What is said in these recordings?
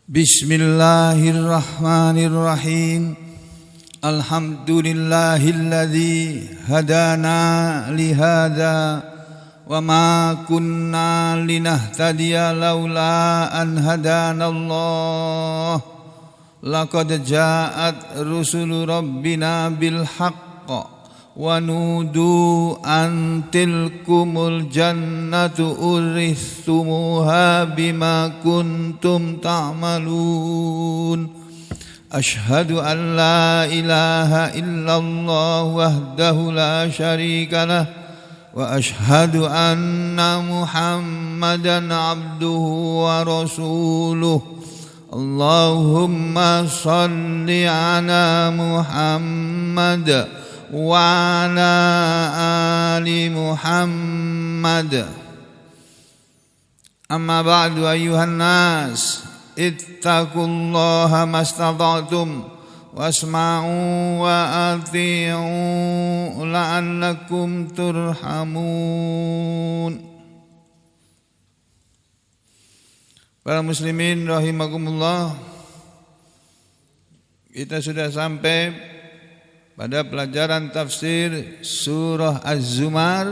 Bismillahirrahmanirrahim. Alhamdulillahilladzi hadana lihada wa ma kunna linahtadiya laula an hadanallah. Laqad ja'at rusulu rabbina bil haqq wa nudu an tilkumul jannatu urithumuha bima kuntum ta'malun. Ashhadu an la ilaha illallah wahdahu la syarika lah wa ashhadu anna Muhammadan abduhu wa rasuluh. Allahumma salli ala Muhammad wa ala ali Muhammad. Amma ba'du ayyuhan nas, ittaqullaha mastata'tum wasma'u wa ati'u la'allakum turhamun. Para muslimin rahimakumullah, kita sudah sampai pada pelajaran tafsir surah Az-Zumar.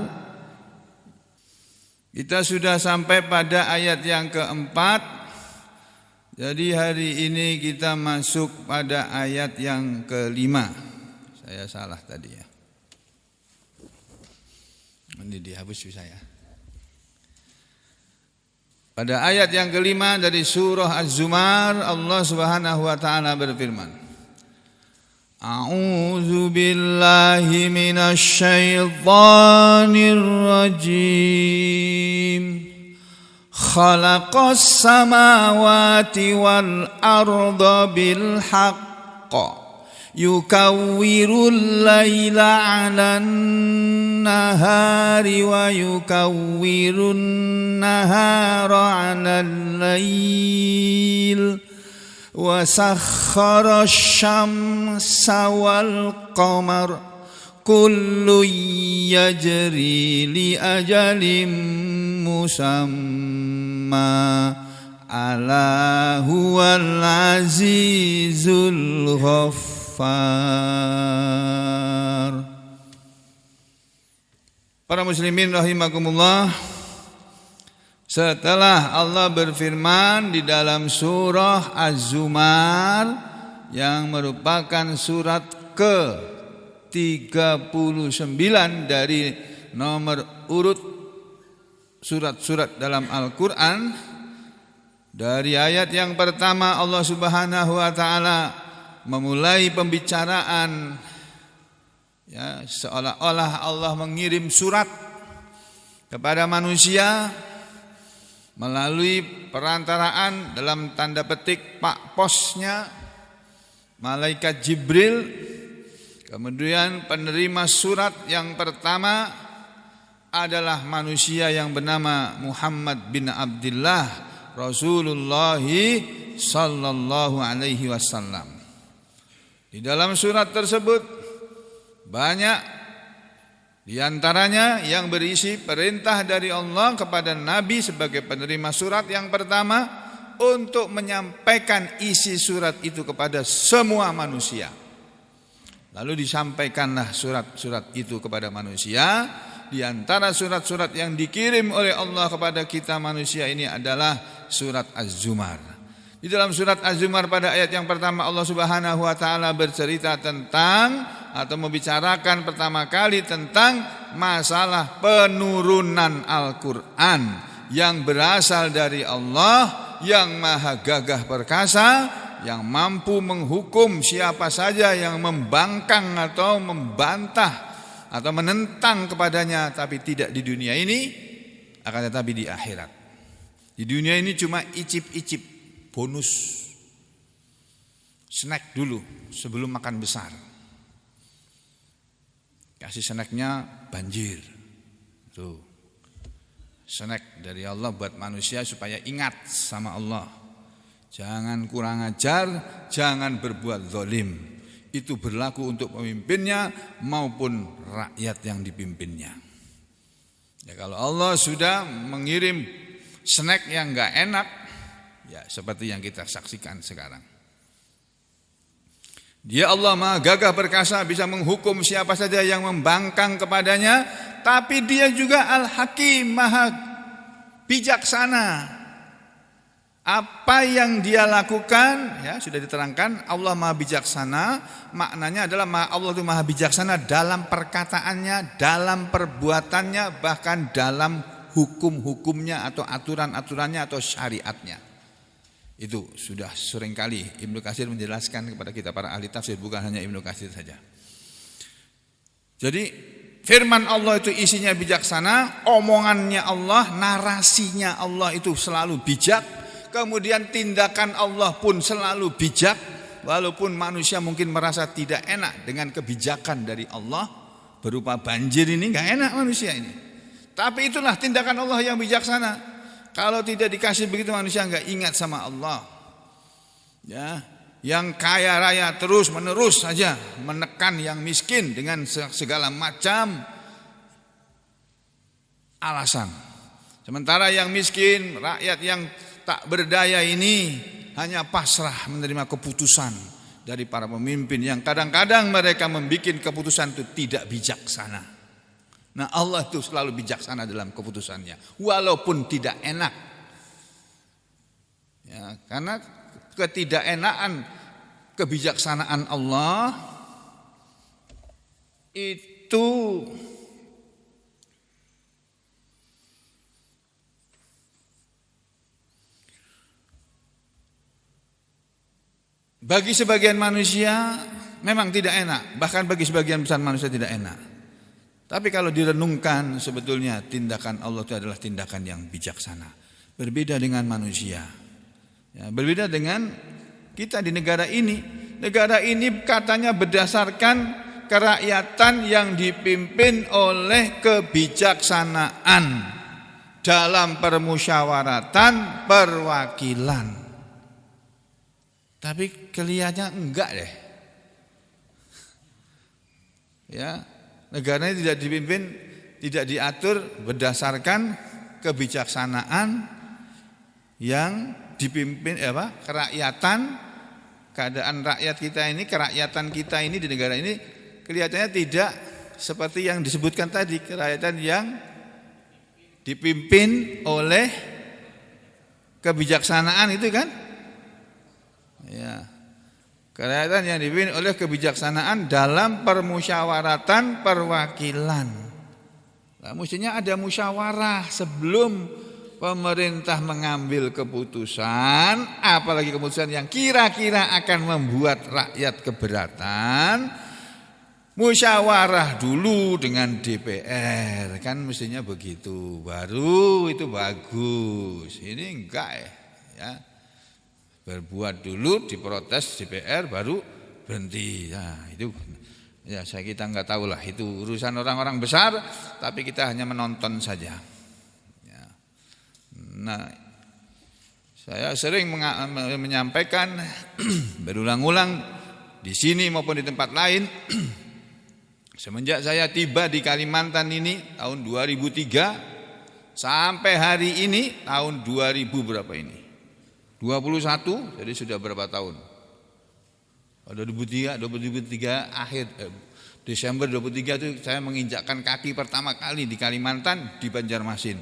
Kita sudah sampai pada ayat yang keempat. Jadi hari ini kita masuk pada ayat yang kelima. Saya salah tadi ya. Ini dihapus saya. Pada ayat yang kelima dari surah Az-Zumar, Allah Subhanahu wa taala berfirman, A'udzu billahi minasy syaithanir rajim. Khalaqas samawati wal arda bil haqq yukawwirul laila 'alan nahari wa yukawwirun nahara 'alal lail wa sakhkhara asy-syamsa wal qamara kullu yajri li ajalin musamma ala huwal azizul ghaffar. Para muslimin rahimakumullah, setelah Allah berfirman di dalam surah Az-Zumar yang merupakan surat ke-39 dari nomor urut surat-surat dalam Al-Quran, dari ayat yang pertama Allah Subhanahu wa taala memulai pembicaraan ya, seolah-olah Allah mengirim surat kepada manusia melalui perantaraan dalam tanda petik pak posnya malaikat Jibril. Kemudian penerima surat yang pertama adalah manusia yang bernama Muhammad bin Abdullah Rasulullah sallallahu alaihi wasallam. Di dalam surat tersebut banyak di antaranya yang berisi perintah dari Allah kepada Nabi sebagai penerima surat yang pertama untuk menyampaikan isi surat itu kepada semua manusia. Lalu disampaikanlah surat-surat itu kepada manusia. Di antara surat-surat yang dikirim oleh Allah kepada kita manusia ini adalah surat Az-Zumar. Di dalam surat Az-Zumar pada ayat yang pertama Allah Subhanahu wa taala bercerita tentang atau membicarakan pertama kali tentang masalah penurunan Al-Quran yang berasal dari Allah yang maha gagah perkasa, yang mampu menghukum siapa saja yang membangkang atau membantah atau menentang kepadanya, tapi tidak di dunia ini, akan tetapi di akhirat. Di dunia ini cuma icip-icip, bonus, snack dulu sebelum makan besar. Kasih snacknya banjir. Tuh. Snack dari Allah buat manusia supaya ingat sama Allah. Jangan kurang ajar, jangan berbuat zalim. Itu berlaku untuk pemimpinnya maupun rakyat yang dipimpinnya. Ya, kalau Allah sudah mengirim snack yang enggak enak, Ya, seperti yang kita saksikan sekarang. Dia Allah Maha Gagah Perkasa, bisa menghukum siapa saja yang membangkang kepadanya, tapi dia juga Al-Hakim, Maha Bijaksana. Apa yang dia lakukan, ya sudah diterangkan, Allah Maha Bijaksana, maknanya adalah Allah itu Maha Bijaksana dalam perkataannya, dalam perbuatannya, bahkan dalam hukum-hukumnya atau aturan-aturannya atau syariatnya. Itu sudah seringkali Ibnu Katsir menjelaskan kepada kita para ahli tafsir, bukan hanya Ibnu Katsir saja. Jadi firman Allah itu isinya bijaksana, omongannya Allah, narasinya Allah itu selalu bijak. Kemudian tindakan Allah pun selalu bijak, walaupun manusia mungkin merasa tidak enak dengan kebijakan dari Allah, berupa banjir ini enggak enak manusia ini. Tapi itulah tindakan Allah yang bijaksana. Kalau tidak dikasih begitu manusia enggak ingat sama Allah. Ya, yang kaya raya terus menerus saja menekan yang miskin dengan segala macam alasan. Sementara yang miskin, rakyat yang tak berdaya ini hanya pasrah menerima keputusan dari para pemimpin yang kadang-kadang mereka membuat keputusan itu tidak bijaksana. Nah, Allah itu selalu bijaksana dalam keputusannya, walaupun tidak enak. Ya, karena ketidakenakan kebijaksanaan Allah itu bagi sebagian manusia memang tidak enak, bahkan bagi sebagian besar manusia tidak enak. Tapi kalau direnungkan, sebetulnya tindakan Allah itu adalah tindakan yang bijaksana. Berbeda dengan manusia, ya, berbeda dengan kita di negara ini. Negara ini katanya berdasarkan kerakyatan yang dipimpin oleh kebijaksanaan dalam permusyawaratan perwakilan. Tapi kelihatannya enggak deh. Ya, negara ini tidak dipimpin, tidak diatur berdasarkan kebijaksanaan yang dipimpin kerakyatan, keadaan rakyat kita ini, kerakyatan kita ini di negara ini kelihatannya tidak seperti yang disebutkan tadi, kerakyatan yang dipimpin oleh kebijaksanaan itu kan? Ya, kerakyatan yang dipimpin oleh kebijaksanaan dalam permusyawaratan perwakilan. Nah, mestinya ada musyawarah sebelum pemerintah mengambil keputusan, apalagi keputusan yang kira-kira akan membuat rakyat keberatan. Musyawarah dulu dengan DPR, kan mestinya begitu, baru itu bagus. Ini enggak ya. Berbuat dulu, diprotes DPR, baru berhenti. Nah, itu ya kita nggak tahu lah, itu urusan orang-orang besar, tapi kita hanya menonton saja. Ya. Nah, saya sering menyampaikan berulang-ulang di sini maupun di tempat lain. Semenjak saya tiba di Kalimantan ini tahun 2003 sampai hari ini tahun 2000 berapa ini? 21, jadi sudah berapa tahun? 2003 akhir Desember 23 itu saya menginjakkan kaki pertama kali di Kalimantan, di Banjarmasin.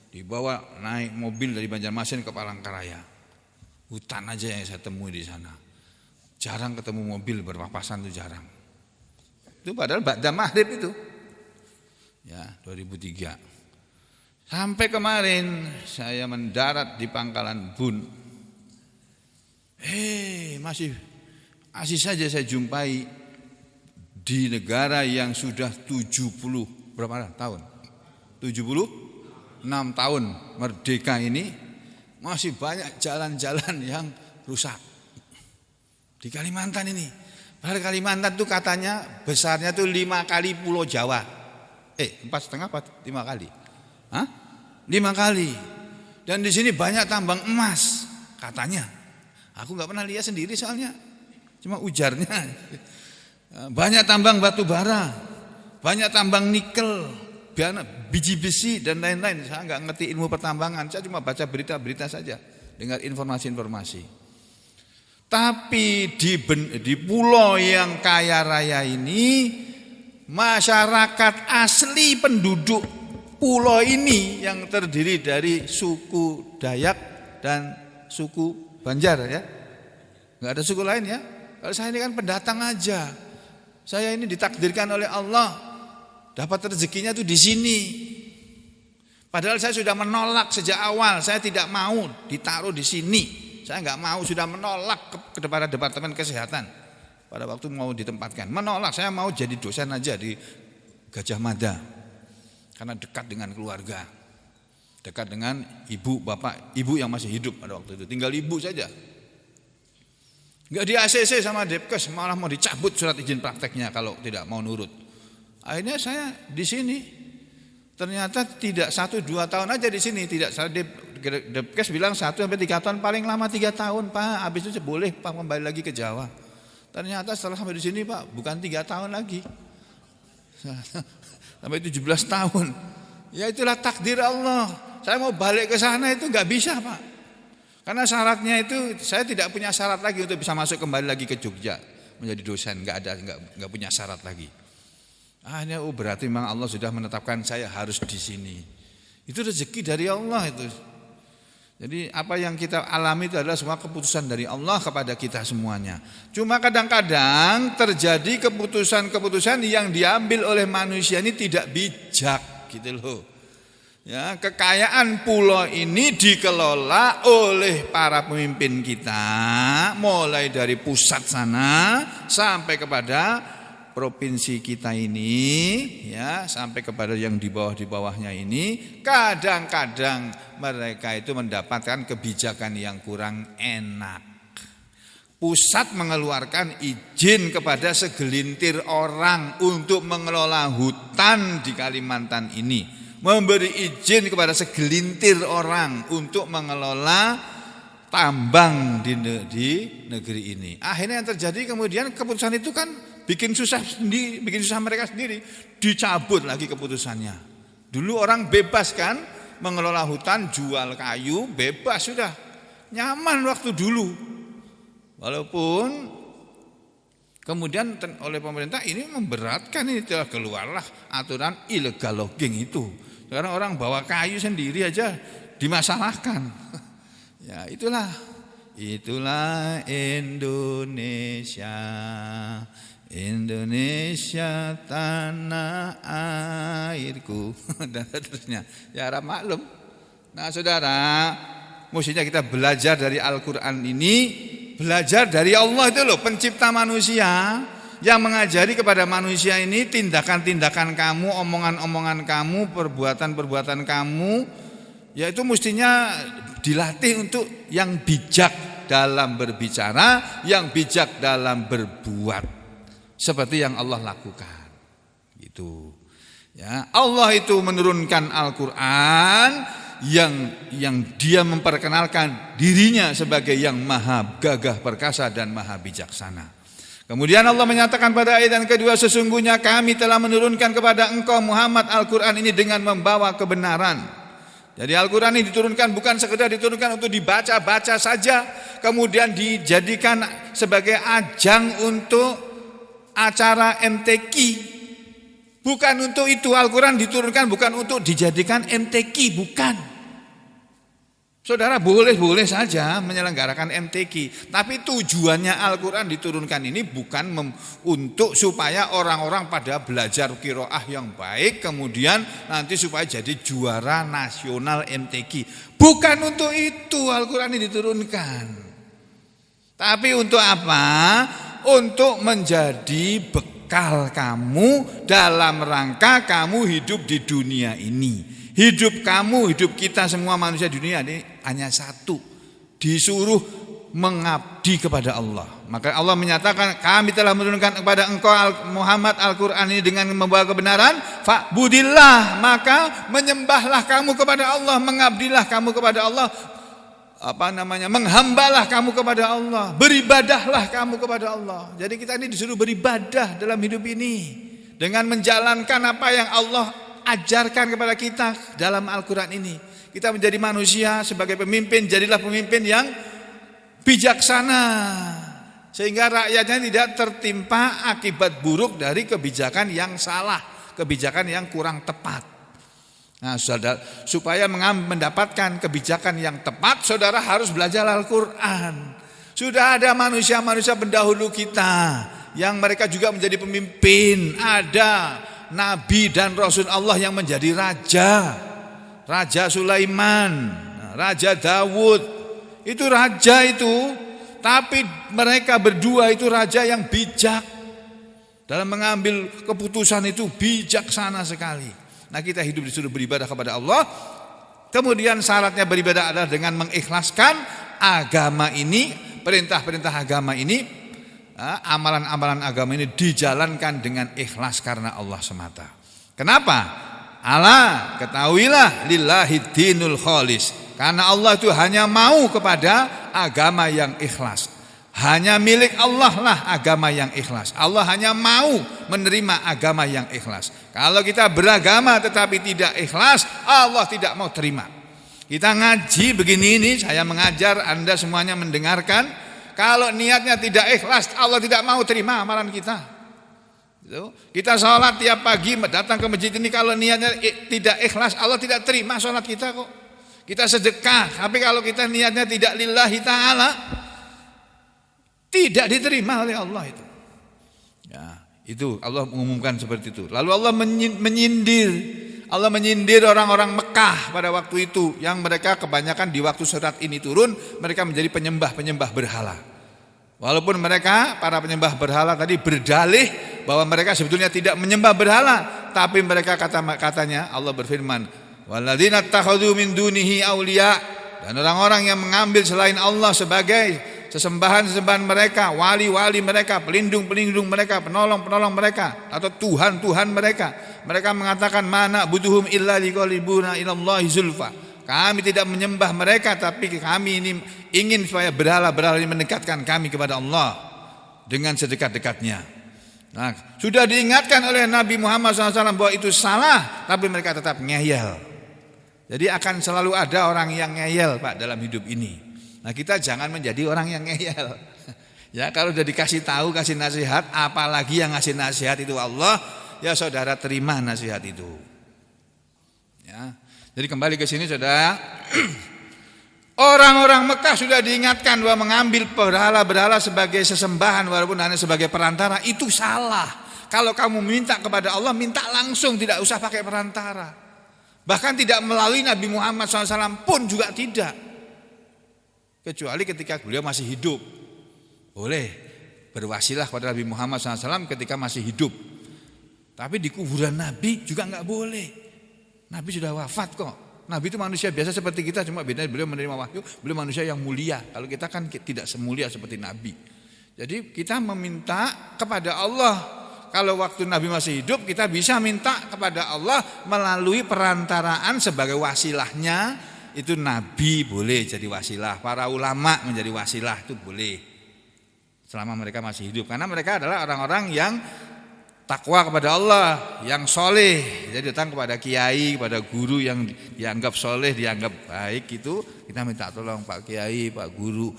Dibawa naik mobil dari Banjarmasin ke Palangkaraya. Hutan aja yang saya temui di sana. Jarang ketemu mobil berpapasan, itu jarang. Itu padahal ba'da maghrib itu. Ya, 2003. Sampai kemarin saya mendarat di Pangkalan Bun. Masih saja saya jumpai di negara yang sudah 70 berapa tahun? 76 tahun merdeka ini masih banyak jalan-jalan yang rusak. Di Kalimantan ini. Padahal Kalimantan itu katanya besarnya tuh 5 kali Pulau Jawa. 4,5 apa 5 kali? 5 kali. Dan di sini banyak tambang emas katanya. Aku nggak pernah lihat sendiri soalnya, cuma ujarnya. Banyak tambang batu bara, banyak tambang nikel, biji besi dan lain-lain. Saya nggak ngerti ilmu pertambangan, saya cuma baca berita-berita saja dengar informasi-informasi. Tapi di pulau yang kaya raya ini, masyarakat asli penduduk pulau ini yang terdiri dari suku Dayak dan suku Banjar ya. Enggak ada suku lain ya. Kalau saya ini kan pendatang aja. Saya ini ditakdirkan oleh Allah dapat rezekinya tuh di sini. Padahal saya sudah menolak sejak awal, saya tidak mau ditaruh di sini. Saya enggak mau, sudah menolak kepada Departemen Kesehatan pada waktu mau ditempatkan. Menolak, saya mau jadi dosen aja di Gajah Mada. Karena dekat dengan keluarga. Dekat dengan ibu, bapak, ibu yang masih hidup pada waktu itu. Tinggal ibu saja. Enggak di ACC sama Depkes, malah mau dicabut surat izin prakteknya kalau tidak mau nurut. Akhirnya saya di sini. Ternyata tidak 1-2 tahun aja di sini, tidak. Depkes bilang 1-3 tahun, paling lama 3 tahun Pak. Habis itu boleh Pak kembali lagi ke Jawa. Ternyata setelah sampai di sini Pak, bukan 3 tahun lagi, sampai 17 tahun. Ya itulah takdir Allah. Saya mau balik ke sana itu nggak bisa Pak. Karena syaratnya itu saya tidak punya syarat lagi untuk bisa masuk kembali lagi ke Jogja menjadi dosen. Nggak punya syarat lagi. Akhirnya berarti memang Allah sudah menetapkan saya harus di sini. Itu rezeki dari Allah itu. Jadi apa yang kita alami itu adalah semua keputusan dari Allah kepada kita semuanya. Cuma kadang-kadang terjadi keputusan-keputusan yang diambil oleh manusia ini tidak bijak gitu loh. Ya, kekayaan pulau ini dikelola oleh para pemimpin kita mulai dari pusat sana sampai kepada provinsi kita ini ya, sampai kepada yang di bawahnya ini. Kadang-kadang mereka itu mendapatkan kebijakan yang kurang enak. Pusat mengeluarkan izin kepada segelintir orang untuk mengelola hutan di Kalimantan ini, memberi izin kepada segelintir orang untuk mengelola tambang di negeri ini. Akhirnya yang terjadi kemudian keputusan itu kan bikin susah mereka sendiri, dicabut lagi keputusannya. Dulu orang bebas kan mengelola hutan, jual kayu, bebas sudah. Nyaman waktu dulu. Walaupun kemudian oleh pemerintah ini memberatkan, ini telah keluarlah aturan illegal logging itu. Sekarang orang bawa kayu sendiri aja dimasalahkan. Ya itulah Indonesia. Indonesia tanah airku dan seterusnya. Ya harap maklum. Nah saudara, mestinya kita belajar dari Al-Quran ini, belajar dari Allah itu loh, pencipta manusia, yang mengajari kepada manusia ini tindakan-tindakan kamu, omongan-omongan kamu, perbuatan-perbuatan kamu, yaitu mestinya dilatih untuk yang bijak dalam berbicara, yang bijak dalam berbuat. Seperti yang Allah lakukan. Gitu. Ya, Allah itu menurunkan Al-Qur'an yang dia memperkenalkan dirinya sebagai yang maha gagah perkasa dan maha bijaksana. Kemudian Allah menyatakan pada ayat yang kedua, sesungguhnya kami telah menurunkan kepada engkau Muhammad Al-Qur'an ini dengan membawa kebenaran. Jadi Al-Quran ini diturunkan bukan sekedar diturunkan untuk dibaca-baca saja, kemudian dijadikan sebagai ajang untuk acara MTQ. Bukan untuk itu Al-Quran diturunkan, bukan untuk dijadikan MTQ, bukan. Saudara boleh-boleh saja menyelenggarakan MTQ, tapi tujuannya Al-Quran diturunkan ini bukan untuk supaya orang-orang pada belajar qiraah yang baik, kemudian nanti supaya jadi juara nasional MTQ. Bukan untuk itu Al-Quran ini diturunkan. Tapi untuk apa? Untuk menjadi bekal kamu dalam rangka kamu hidup di dunia ini. Hidup kamu, hidup kita semua manusia di dunia ini hanya satu, disuruh mengabdi kepada Allah. Maka Allah menyatakan kami telah menurunkan kepada engkau Muhammad Al-Quran ini dengan membawa kebenaran. Fa'budillah, maka menyembahlah kamu kepada Allah, mengabdilah kamu kepada Allah. Menghambalah kamu kepada Allah, beribadahlah kamu kepada Allah. Jadi kita ini disuruh beribadah dalam hidup ini dengan menjalankan apa yang Allah ajarkan kepada kita dalam Al-Quran ini. Kita menjadi manusia sebagai pemimpin, jadilah pemimpin yang bijaksana, sehingga rakyatnya tidak tertimpa akibat buruk dari kebijakan yang salah, kebijakan yang kurang tepat. Nah, saudara, supaya mendapatkan kebijakan yang tepat, saudara harus belajar Al-Quran. Sudah ada manusia-manusia pendahulu kita yang mereka juga menjadi pemimpin. Ada Nabi dan Rasul Allah yang menjadi raja. Raja Sulaiman, Raja Dawud. Itu raja itu. Tapi mereka berdua itu raja yang bijak. Dalam mengambil keputusan itu bijaksana sekali. Nah, kita hidup disuruh beribadah kepada Allah. Kemudian syaratnya beribadah adalah dengan mengikhlaskan agama ini, perintah-perintah agama ini, amalan-amalan agama ini dijalankan dengan ikhlas karena Allah semata. Kenapa? Ala, ketahuilah lillahi dinul khalis. Karena Allah itu hanya mau kepada agama yang ikhlas. Hanya milik Allah lah agama yang ikhlas. Allah hanya mau menerima agama yang ikhlas. Kalau kita beragama tetapi tidak ikhlas, Allah tidak mau terima. Kita ngaji begini ini, saya mengajar, Anda semuanya mendengarkan. Kalau niatnya tidak ikhlas, Allah tidak mau terima amalan kita. Kita sholat tiap pagi datang ke masjid ini, kalau niatnya tidak ikhlas, Allah tidak terima sholat kita kok. Kita sedekah, tapi kalau kita niatnya tidak lillahi ta'ala, tidak diterima oleh Allah itu. Ya, itu Allah mengumumkan seperti itu. Lalu Allah menyindir orang-orang Mekah pada waktu itu, yang mereka kebanyakan di waktu surat ini turun, mereka menjadi penyembah berhala. Walaupun mereka para penyembah berhala tadi berdalih bahwa mereka sebetulnya tidak menyembah berhala, tapi mereka katanya Allah berfirman, walladzina takhadhu min dunihi auliya, dan orang-orang yang mengambil selain Allah sebagai sesembahan-sesembahan mereka, wali-wali mereka, pelindung-pelindung mereka, penolong-penolong mereka, atau Tuhan-Tuhan mereka. Mereka mengatakan mana butuhum illa liqalibuna ilallahi zulfa. Kami tidak menyembah mereka, tapi kami ini ingin supaya berhala-berhala ini mendekatkan kami kepada Allah dengan sedekat-dekatnya. Nah, sudah diingatkan oleh Nabi Muhammad SAW bahwa itu salah, tapi mereka tetap ngeyel. Jadi akan selalu ada orang yang ngeyel, Pak, dalam hidup ini. Nah, kita jangan menjadi orang yang ngeyel. Ya, kalau sudah dikasih tahu, kasih nasihat, apalagi yang ngasih nasihat itu Allah, ya saudara terima nasihat itu. Ya. Jadi kembali ke sini saudara, orang-orang Mekah sudah diingatkan bahwa mengambil berhala-berhala sebagai sesembahan walaupun hanya sebagai perantara itu salah. Kalau kamu minta kepada Allah, minta langsung, tidak usah pakai perantara. Bahkan tidak melalui Nabi Muhammad SAW pun juga tidak. Kecuali ketika beliau masih hidup, boleh berwasilah kepada Nabi Muhammad SAW ketika masih hidup. Tapi di kuburan Nabi juga nggak boleh. Nabi sudah wafat kok. Nabi itu manusia biasa seperti kita, cuma bedanya beliau menerima wahyu, beliau manusia yang mulia. Kalau kita kan tidak semulia seperti Nabi. Jadi kita meminta kepada Allah. Kalau waktu Nabi masih hidup, kita bisa minta kepada Allah melalui perantaraan sebagai wasilahnya. Itu Nabi boleh jadi wasilah, para ulama menjadi wasilah itu boleh. Selama mereka masih hidup, karena mereka adalah orang-orang yang takwa kepada Allah, yang soleh. Jadi datang kepada kiai, kepada guru yang dianggap soleh, dianggap baik, itu kita minta tolong Pak Kiai, Pak Guru,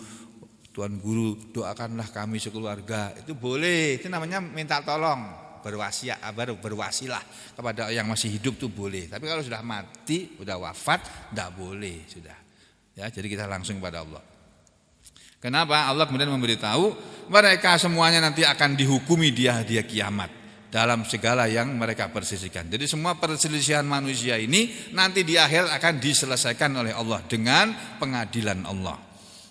Tuan Guru, doakanlah kami sekeluarga. Itu boleh, itu namanya minta tolong, berwasilah kepada yang masih hidup itu boleh. Tapi kalau sudah mati, sudah wafat, tidak boleh sudah. Ya, jadi kita langsung kepada Allah. Kenapa? Allah kemudian memberitahu mereka semuanya nanti akan dihukumi dia kiamat dalam segala yang mereka persisihkan. Jadi semua perselisihan manusia ini nanti di akhir akan diselesaikan oleh Allah dengan pengadilan Allah.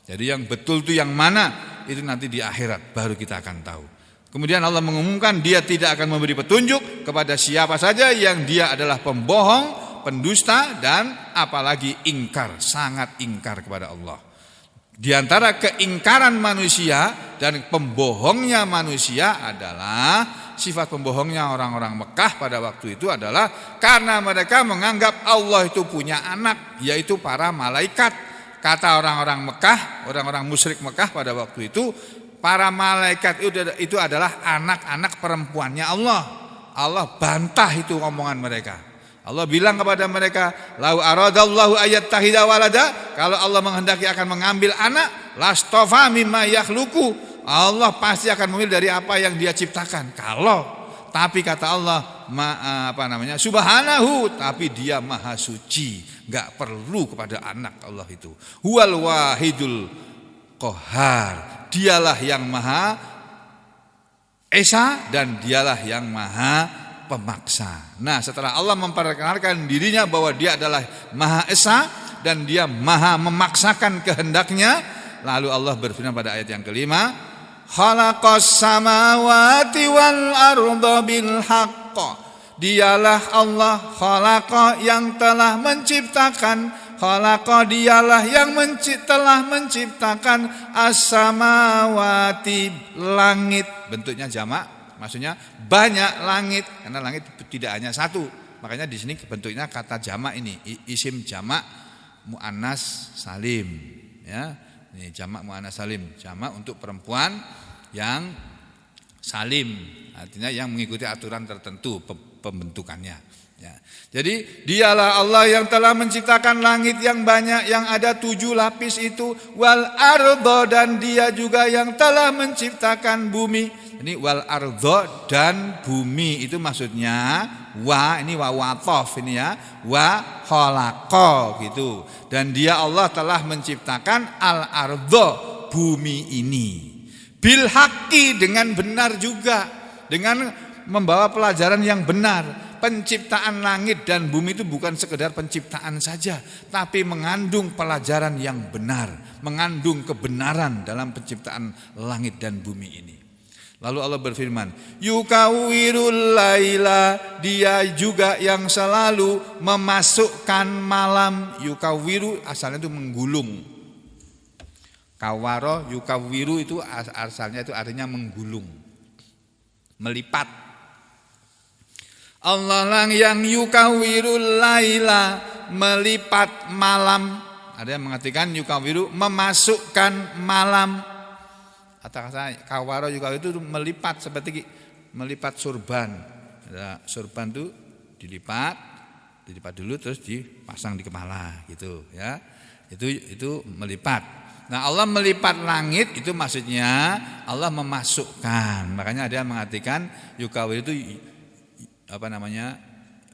Jadi yang betul itu yang mana, itu nanti di akhirat baru kita akan tahu. Kemudian Allah mengumumkan dia tidak akan memberi petunjuk kepada siapa saja yang dia adalah pembohong, pendusta, dan apalagi ingkar, sangat ingkar kepada Allah. Di antara keingkaran manusia dan pembohongnya manusia adalah sifat pembohongnya orang-orang Mekah pada waktu itu adalah karena mereka menganggap Allah itu punya anak, yaitu para malaikat. Kata orang-orang Mekah, orang-orang musyrik Mekah pada waktu itu, para malaikat itu adalah anak-anak perempuannya Allah. Allah bantah itu omongan mereka. Allah bilang kepada mereka, lau aradallahu ayattahida walada, kalau Allah menghendaki akan mengambil anak, lastofa mimma yakhluqu, Allah pasti akan memilih dari apa yang Dia ciptakan. Tapi kata Allah, subhanahu, tapi Dia maha suci, enggak perlu kepada anak Allah itu. Huwal wahidul qahar, Dialah yang maha esa dan Dialah yang maha pemaksa. Nah, setelah Allah memperkenalkan dirinya bahwa Dia adalah maha esa dan Dia maha memaksakan kehendaknya, lalu Allah berfirman pada ayat yang kelima, khalaqas samawati wal arda bil haqq, Dialah Allah khalaqa yang telah menciptakan, khalaqa Dialah yang telah menciptakan as-samawati, langit, bentuknya jamak, maksudnya banyak langit, karena langit tidak hanya satu. Makanya di sini bentuknya kata jamak ini isim jamak muannas salim, ya. Ini jamak muannas salim, jamak untuk perempuan yang salim, artinya yang mengikuti aturan tertentu pembentukannya, ya. Jadi Dialah Allah yang telah menciptakan langit yang banyak, yang ada 7 lapis itu, wal ardo, dan Dia juga yang telah menciptakan bumi. Ini wal ardo dan bumi itu maksudnya ini watof ini ya, wa khalaqa gitu. Dan Dia Allah telah menciptakan al ardo, bumi ini, bil haqqi, dengan benar juga, dengan membawa pelajaran yang benar. Penciptaan langit dan bumi itu bukan sekedar penciptaan saja, tapi mengandung pelajaran yang benar, mengandung kebenaran dalam penciptaan langit dan bumi ini. Lalu Allah berfirman, yukawwirul laila, Dia juga yang selalu memasukkan malam. Yukawwiru asalnya itu menggulung. Kawaro yukawwiru itu asalnya itu artinya menggulung, melipat. Allah lah yang yukawwirul laila, melipat malam. Ada yang mengatakan yukawwiru, memasukkan malam. Kata-kata kawaro juga itu melipat, seperti melipat surban. Surban itu dilipat dulu terus dipasang di kepala gitu ya. Itu melipat. Nah, Allah melipat langit itu maksudnya Allah memasukkan. Makanya ada yang mengatakan yukawwir itu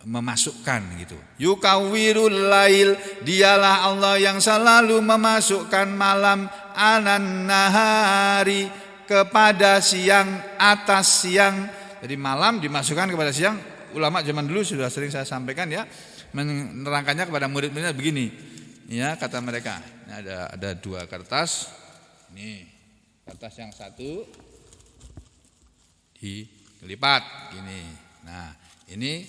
memasukkan gitu. Yukawwirul lail, Dialah Allah yang selalu memasukkan malam, anan nahari, kepada siang, atas siang. Jadi malam dimasukkan kepada siang. Ulama zaman dulu sudah sering saya sampaikan ya, menerangkannya kepada murid-muridnya begini. Ya, kata mereka, ini ada 2 kertas. Ini kertas yang satu dilipat gini. Nah, ini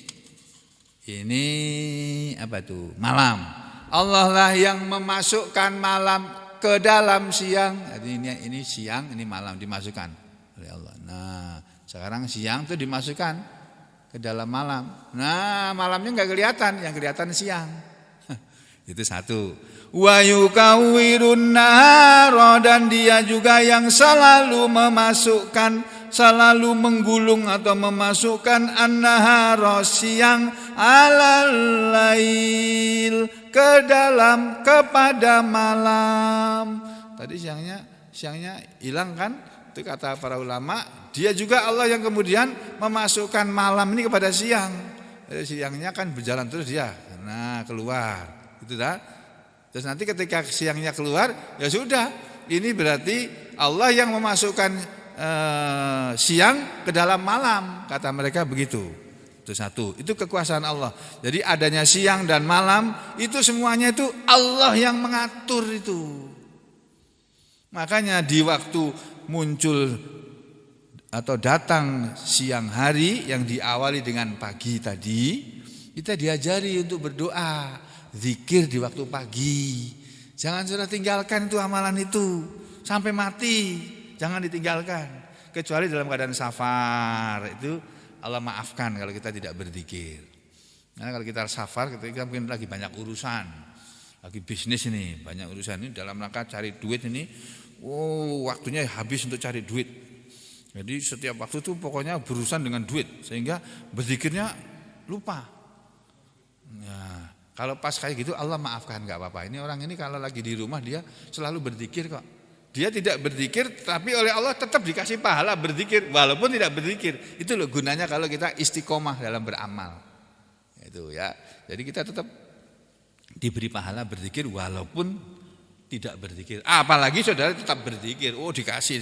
apa tuh? Malam. Allah lah yang memasukkan malam ke dalam siang. Jadi ini siang, ini malam dimasukkan oleh Allah. Nah, sekarang siang itu dimasukkan ke dalam malam. Nah, malamnya enggak kelihatan, yang kelihatan siang. Itu satu. Wa yukawwirun nahara, dan Dia juga yang selalu memasukkan, selalu menggulung atau memasukkan an-nahara, siang, alal lail, kepada malam. Tadi siangnya hilang kan? Itu kata para ulama. Dia juga Allah yang kemudian memasukkan malam ini kepada siang. Jadi siangnya kan berjalan terus dia. Nah, keluar. Itu dah. Terus nanti ketika siangnya keluar, ya sudah. Ini berarti Allah yang memasukkan siang ke dalam malam, kata mereka begitu. Itu satu. Itu kekuasaan Allah. Jadi adanya siang dan malam itu semuanya itu Allah yang mengatur itu. Makanya di waktu muncul atau datang siang hari yang diawali dengan pagi tadi, kita diajari untuk berdoa, zikir di waktu pagi. Jangan sudah tinggalkan itu amalan itu sampai mati, jangan ditinggalkan. Kecuali dalam keadaan safar, itu Allah maafkan kalau kita tidak berzikir. Karena kalau kita safar, kita mungkin lagi banyak urusan, lagi bisnis ini, banyak urusan ini dalam rangka cari duit ini. Waktunya habis untuk cari duit. Jadi setiap waktu itu pokoknya berurusan dengan duit, sehingga berzikirnya lupa. Ya, kalau pas kayak gitu Allah maafkan, nggak apa-apa. Ini orang ini kalau lagi di rumah dia selalu berzikir kok. Dia tidak berzikir tapi oleh Allah tetap dikasih pahala berzikir walaupun tidak berzikir. Itu loh gunanya kalau kita istiqomah dalam beramal. Itu ya. Jadi kita tetap diberi pahala berzikir walaupun tidak berzikir. Apalagi saudara tetap berzikir, oh dikasih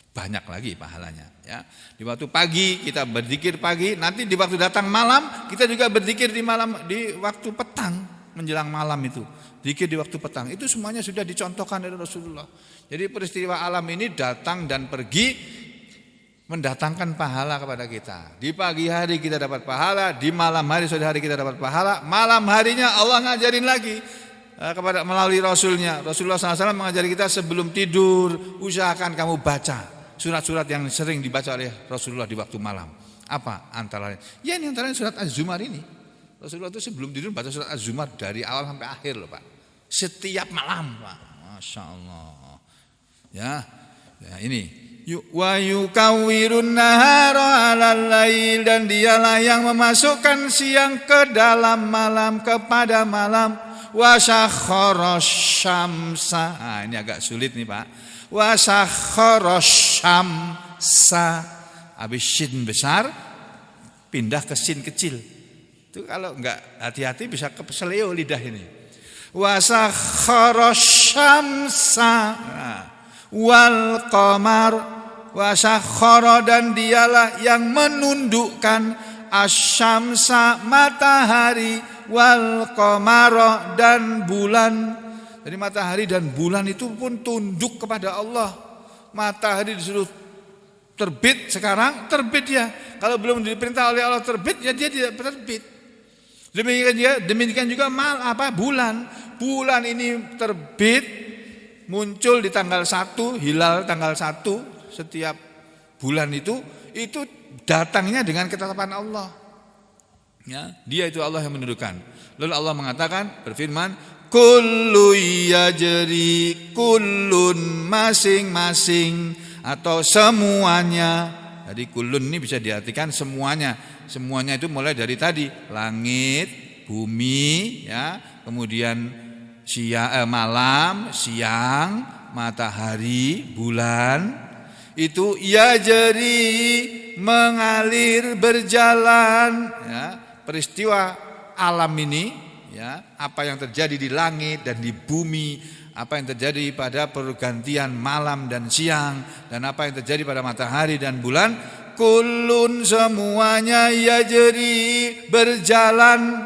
banyak lagi pahalanya ya. Di waktu pagi kita berzikir pagi, nanti di waktu datang malam kita juga berzikir di waktu petang menjelang malam itu. Zikir di waktu petang itu semuanya sudah dicontohkan oleh Rasulullah. Jadi peristiwa alam ini datang dan pergi mendatangkan pahala kepada kita. Di pagi hari kita dapat pahala, di malam hari sore hari kita dapat pahala, malam harinya Allah ngajarin lagi kepada melalui Rasulnya. Rasulullah SAW mengajari kita sebelum tidur usahakan kamu baca surat-surat yang sering dibaca oleh Rasulullah di waktu malam. Apa antara lain? Ya ini antara lain surat Az-Zumar ini. Rasulullah itu sebelum tidur baca surat Az-Zumar dari awal sampai akhir loh Pak. Setiap malam Pak. Masya Allah. Ya ini. Wa yukawwirun nahara 'alal lail, dan dialah yang memasukkan siang ke dalam malam kepada malam. Wa sakhkhara syamsa. Nah, ini agak sulit nih Pak. Wa sakhkhara syamsa. Habis shin besar pindah ke sin kecil. Itu kalau enggak hati-hati bisa keseleo lidah ini. Wa sakhkhara syamsa wal qamar wa sakhkhara, dan dialah yang menundukkan asyamsa matahari wal qamara dan bulan. Jadi matahari dan bulan itu pun tunduk kepada Allah. Matahari disuruh terbit sekarang, terbit ya. Kalau belum diperintah oleh Allah terbit, ya dia tidak terbit. Demikian juga bulan. Bulan ini terbit, muncul di tanggal 1, hilal tanggal 1 setiap bulan itu datangnya dengan ketetapan Allah. Ya, dia itu Allah yang menundukkan. Lalu Allah mengatakan, berfirman, kullu yajri, kullun masing-masing atau semuanya. Jadi kullun ini bisa diartikan semuanya. Semuanya itu mulai dari tadi langit, bumi, ya, kemudian malam, siang, matahari, bulan. Itu yajri, mengalir, berjalan, ya, peristiwa alam ini. Ya, apa yang terjadi di langit dan di bumi, apa yang terjadi pada pergantian malam dan siang, dan apa yang terjadi pada matahari dan bulan, kullun semuanya yajri, berjalan,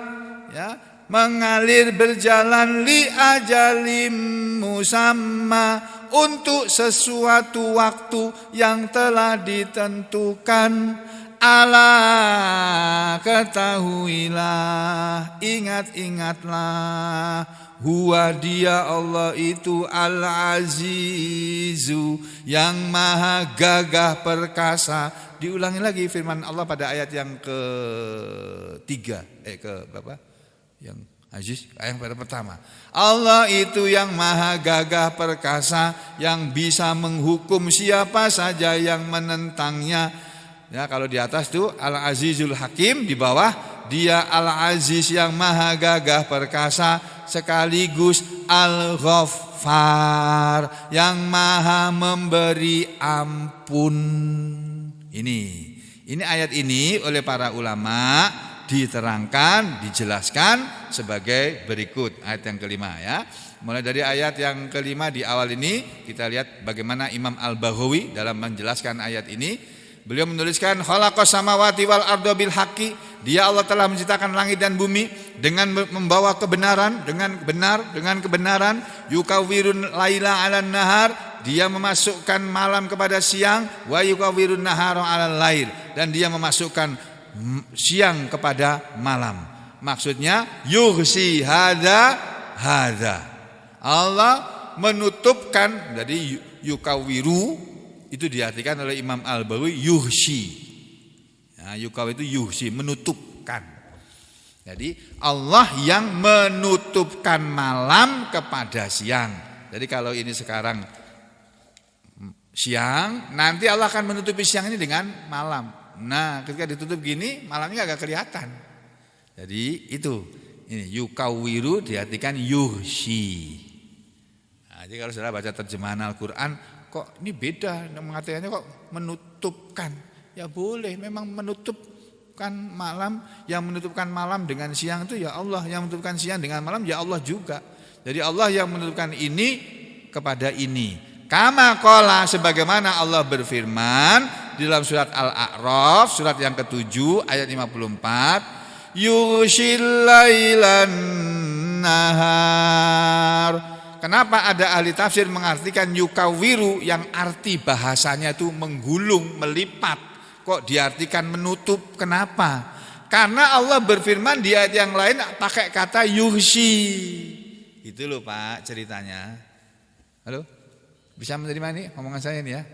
ya, mengalir, berjalan, li ajalim musamma, untuk sesuatu waktu yang telah ditentukan. Ala, ketahuilah, ingat-ingatlah, huwa dia Allah itu al-azizu, yang maha gagah perkasa. Diulangi lagi firman Allah pada ayat yang ketiga, ke berapa? Yang aziz, ayat pada pertama. Allah itu yang maha gagah perkasa, yang bisa menghukum siapa saja yang menentangnya. Ya, kalau di atas itu Al-Azizul Hakim, di bawah dia Al-Aziz yang maha gagah perkasa, sekaligus Al-Ghaffar yang maha memberi ampun. Ini ayat ini oleh para ulama diterangkan, dijelaskan sebagai berikut. Ayat yang kelima ya. Mulai dari ayat yang kelima di awal ini kita lihat bagaimana Imam Al-Baghawi dalam menjelaskan ayat ini. Beliau menuliskan khalaqas samawati wal arda bil haqqi, dia Allah telah menciptakan langit dan bumi dengan membawa kebenaran, dengan kebenaran, yukawwirun laila 'alan nahar, dia memasukkan malam kepada siang, wa yukawwirun nahara 'alal lail, dan dia memasukkan siang kepada malam. Maksudnya yughsi hadza. Allah menutupkan, dari yukawwiru itu diartikan oleh Imam Al-Baghawi yuhsi. Ya, yukaw itu yuhsi, menutupkan. Jadi Allah yang menutupkan malam kepada siang. Jadi kalau ini sekarang siang, nanti Allah akan menutupi siang ini dengan malam. Nah, ketika ditutup gini, malamnya agak kelihatan. Jadi itu ini yukawiru diartikan yuhsi. Nah, jadi kalau saudara baca terjemahan Al-Qur'an kok ini beda mengartikannya kok menutupkan. Ya boleh, memang menutupkan malam, yang menutupkan malam dengan siang itu ya Allah, yang menutupkan siang dengan malam ya Allah juga. Jadi Allah yang menutupkan ini kepada ini. Kama qala, sebagaimana Allah berfirman di dalam surat Al-A'raf, surat yang ke-7 ayat 54, yughshil lailan nahar. Kenapa ada ahli tafsir mengartikan yukawiru yang arti bahasanya itu menggulung, melipat, kok diartikan menutup? Kenapa? Karena Allah berfirman di ayat yang lain pakai kata yughshi. Itu loh Pak ceritanya. Halo? Bisa menerima ini omongan saya ini ya.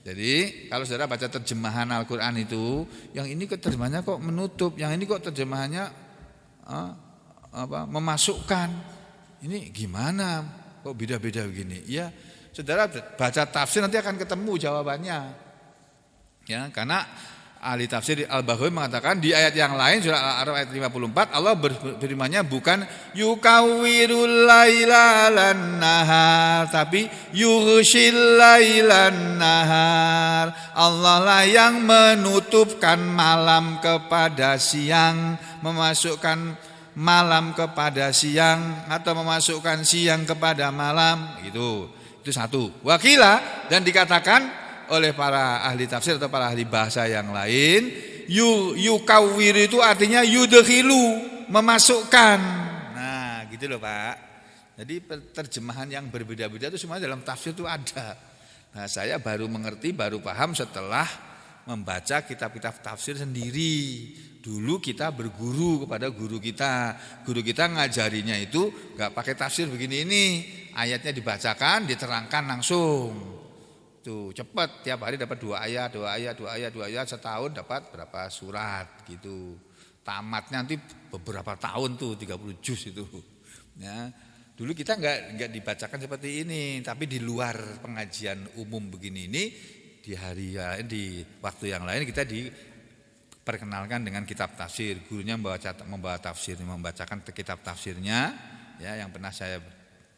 Jadi kalau saudara baca terjemahan Al-Qur'an itu, yang ini kok terjemahannya kok menutup, yang ini kok terjemahannya memasukkan. Ini gimana? Kok beda-beda begini? Ya, saudara baca tafsir nanti akan ketemu jawabannya. Ya, karena ahli tafsir Al-Baghawi mengatakan di ayat yang lain surah Al-A'raf ayat 54 Allah berfirman-Nya bukan yukawwirul laila lan nahar, tapi yughshil lailan nahar. Allah lah yang menutupkan malam kepada siang, memasukkan malam kepada siang atau memasukkan siang kepada malam, gitu. Itu satu. Wakila, dan dikatakan oleh para ahli tafsir atau para ahli bahasa yang lain, yukawwir itu artinya yudkhilu, memasukkan. Nah, gitu loh Pak. Jadi terjemahan yang berbeda-beda itu semua dalam tafsir itu ada. Nah, saya baru mengerti, baru paham setelah membaca kitab-kitab tafsir sendiri. Dulu kita berguru kepada guru kita. Guru kita ngajarinya itu enggak pakai tafsir begini ini. Ayatnya dibacakan, diterangkan langsung. Tuh cepat, tiap hari dapat 2 ayat, 2 ayat, 2 ayat, 2 ayat, setahun dapat berapa surat gitu. Tamatnya nanti beberapa tahun tuh 30 juz itu. Ya. Dulu kita enggak dibacakan seperti ini, tapi di luar pengajian umum begini ini di di waktu yang lain kita diperkenalkan dengan kitab tafsir. Gurunya membawa tafsir, membacakan kitab tafsirnya, ya, yang pernah saya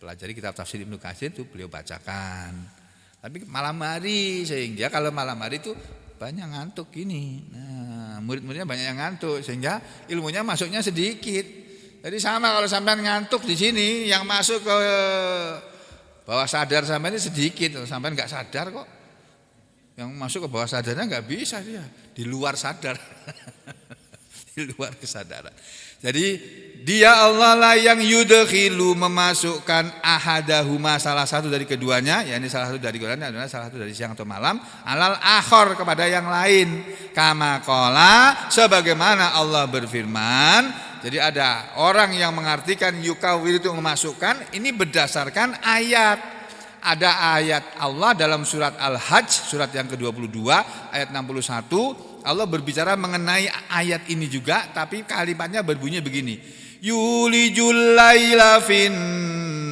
pelajari kitab tafsir Ibnu Katsir itu beliau bacakan. Tapi malam hari, sehingga kalau malam hari itu banyak ngantuk gini. Nah, murid-muridnya banyak yang ngantuk sehingga ilmunya masuknya sedikit. Jadi sama kalau sampean ngantuk di sini, yang masuk ke bawah sadar sampean ini sedikit, sampean enggak sadar kok. Yang masuk ke bawah sadarnya enggak bisa dia, di luar sadar. Di luar kesadaran. Jadi dia Allah lah yang yudkhilu, memasukkan ahadahuma, salah satu dari keduanya, yakni salah satu dari keduanya adalah salah satu dari siang atau malam, alal akhor, kepada yang lain. Kama qala, sebagaimana Allah berfirman. Jadi ada orang yang mengartikan yukawwir itu memasukkan, ini berdasarkan ayat. Ada ayat Allah dalam surat Al-Hajj, surat yang ke-22 ayat 61. Allah berbicara mengenai ayat ini juga, tapi kalimatnya berbunyi begini. Yulijul laila fin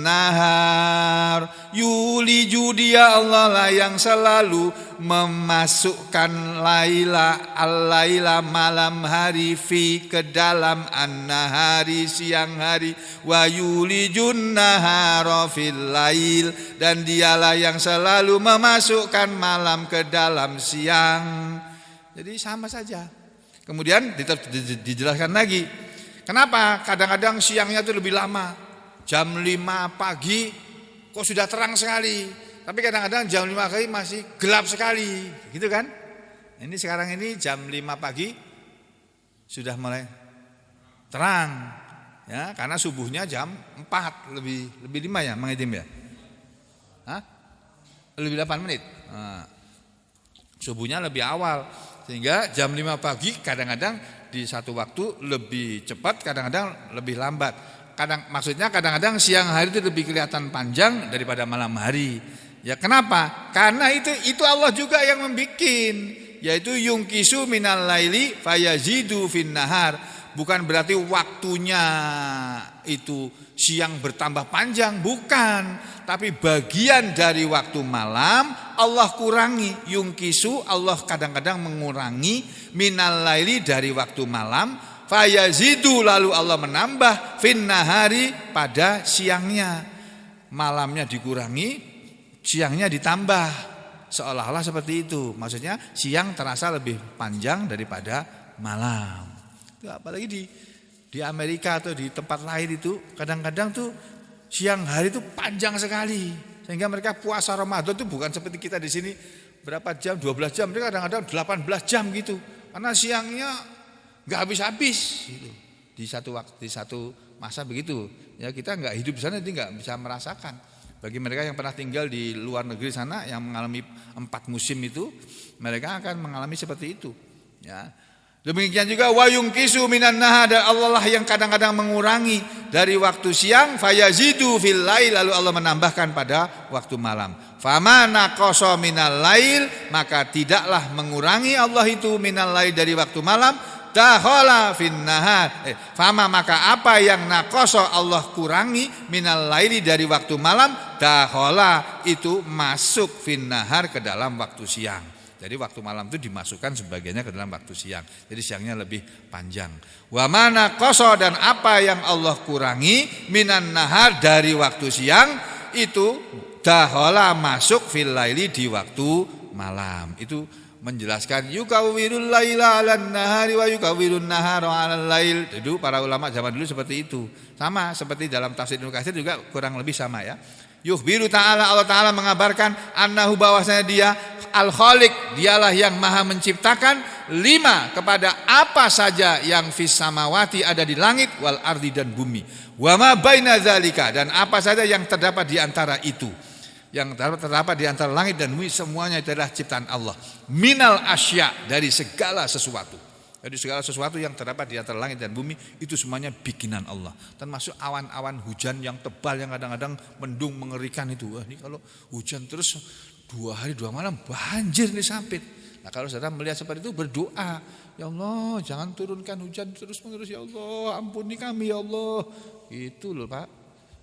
nahar. Yuliju, dia Allah lah yang selalu memasukkan laila, al-laila, malam hari, fi, ke dalam, an-nahari, siang hari, wa yulijun nahara fil lail, dan dialah yang selalu memasukkan malam ke dalam siang. Jadi sama saja. Kemudian dijelaskan lagi, kenapa kadang-kadang siangnya itu lebih lama. Jam 5 pagi kok sudah terang sekali, tapi kadang-kadang jam 5 pagi masih gelap sekali, gitu kan? Ini sekarang ini jam 5 pagi sudah mulai terang, ya, karena subuhnya jam 4 lebih 5 ya, Mang Edim ya? Hah? Lebih 8 menit. Nah, subuhnya lebih awal. Sehingga jam 5 pagi kadang-kadang di satu waktu lebih cepat, kadang-kadang lebih lambat. Maksudnya kadang-kadang siang hari itu lebih kelihatan panjang daripada malam hari. Ya kenapa? Karena itu Allah juga yang membikin, yaitu yungkisu minal laili fayazidu fin nahar. Bukan berarti waktunya itu siang bertambah panjang, bukan. Tapi bagian dari waktu malam Allah kurangi. Yungkisu, Allah kadang-kadang mengurangi minal laili, dari waktu malam. fayazidu lalu Allah menambah fin nahari pada siangnya. Malamnya dikurangi, siangnya ditambah. Seolah-olah seperti itu. Maksudnya siang terasa lebih panjang daripada malam. Apalagi di Amerika atau di tempat lain itu kadang-kadang tuh siang hari itu panjang sekali. Sehingga mereka puasa Ramadan itu bukan seperti kita di sini berapa jam, 12 jam, mereka kadang-kadang 18 jam gitu. Karena siangnya enggak habis-habis gitu. Di satu waktu, di satu masa begitu. Ya kita enggak hidup di sana jadi enggak bisa merasakan. Bagi mereka yang pernah tinggal di luar negeri sana yang mengalami 4 musim itu, mereka akan mengalami seperti itu. Ya. Demikian juga wayung kisu minan nahar, dan Allah lah yang kadang-kadang mengurangi dari waktu siang, fayazidu fil lail, lalu Allah menambahkan pada waktu malam. Fama naqasa minal lail, maka tidaklah mengurangi Allah itu minal lail dari waktu malam, dakhala fin nahar. Fama maka apa yang naqasa Allah kurangi minal laili dari waktu malam, dakhala itu masuk fin nahar ke dalam waktu siang. Jadi waktu malam itu dimasukkan sebagiannya ke dalam waktu siang. Jadi siangnya lebih panjang. Wa mana qoso, dan apa yang Allah kurangi minan nahar dari waktu siang itu dahola masuk fil laili di waktu malam. Itu menjelaskan yukawwirul laila 'alan nahari wa yukawwirun nahara 'alal lail. Itu para ulama zaman dulu seperti itu. Sama seperti dalam tafsir Ibnu Katsir juga kurang lebih sama ya. Yukhbiru ta'ala, Allah Ta'ala mengabarkan annahu bahwasanya dia Al-Khaliq, dialah yang maha menciptakan lima kepada apa saja yang fis samawati ada di langit wal ardi dan bumi. Wa ma baina zalika, dan apa saja yang terdapat di antara itu. Yang terdapat di antara langit dan bumi semuanya adalah ciptaan Allah. Minal asya, dari segala sesuatu. Jadi segala sesuatu yang terdapat di antara langit dan bumi itu semuanya bikinan Allah. Termasuk awan-awan hujan yang tebal yang kadang-kadang mendung mengerikan itu. Wah, ini kalau hujan terus 2 hari 2 malam banjir nih Sampit. Nah kalau saudara melihat seperti itu berdoa, ya Allah jangan turunkan hujan terus menerus ya Allah, ampuni kami ya Allah. Itu loh Pak.